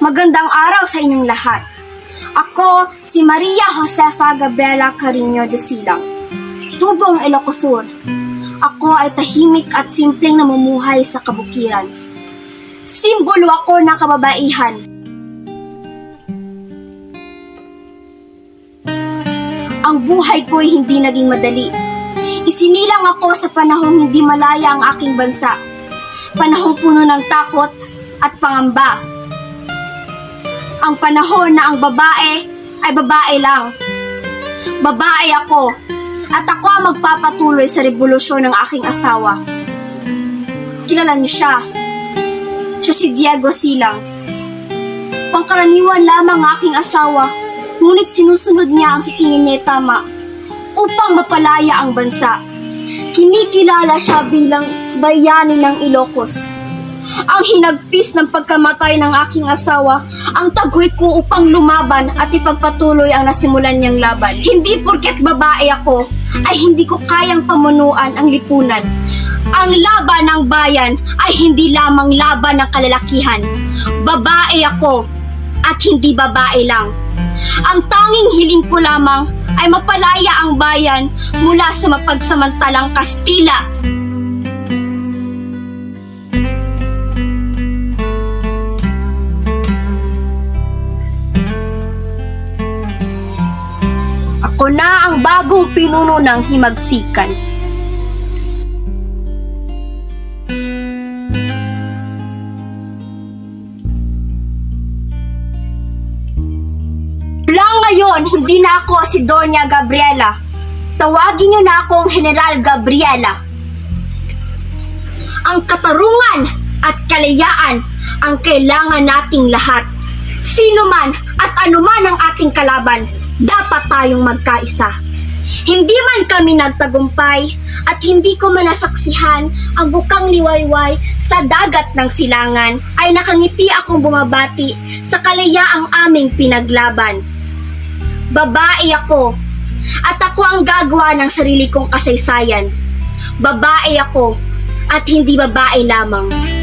Magandang araw sa inyong lahat. Ako si Maria Josefa Gabriela Carino de Silang, tubong Ilocos Sur. Ako ay tahimik at simpleng namumuhay sa kabukiran. Simbolo ako ng kababaihan. Ang buhay ko'y hindi naging madali. Isinilang ako sa panahong hindi malaya ang aking bansa. Panahong puno ng takot at pangamba. Ang panahon na ang babae ay babae lang. Babae ako at ako ang magpapatuloy sa revolusyon ng aking asawa. Kilala niyo siya. Siya si Diego Silang. Pangkaraniwan lamang ang aking asawa, ngunit sinusunod niya ang sa tingin niya tama upang mapalaya ang bansa. Kinikilala siya bilang bayani ng Ilocos. Ang hinagpis ng pagkamatay ng aking asawa, ang taghoy ko upang lumaban at ipagpatuloy ang nasimulan niyang laban. Hindi porket babae ako, ay hindi ko kayang pamunuan ang lipunan. Ang laban ng bayan ay hindi lamang laban ng kalalakihan. Babae ako, at hindi babae lang. Ang tanging hiling ko lamang ay mapalaya ang bayan mula sa mapagsamantalang Kastila. Ako na ang bagong pinuno ng himagsikan. Mula ngayon, hindi na ako si Doña Gabriela. Tawagin niyo na akong General Gabriela. Ang katarungan at kalayaan ang kailangan nating lahat. Sino man at anuman ang ating kalaban, dapat tayong magkaisa. Hindi man kami nagtagumpay at hindi ko manasaksihan ang bukang liwayway sa dagat ng silangan, ay nakangiti akong bumabati sa kalayaang aming pinaglaban. Babae ako at ako ang gagawa ng sarili kong kasaysayan. Babae ako at hindi babae lamang.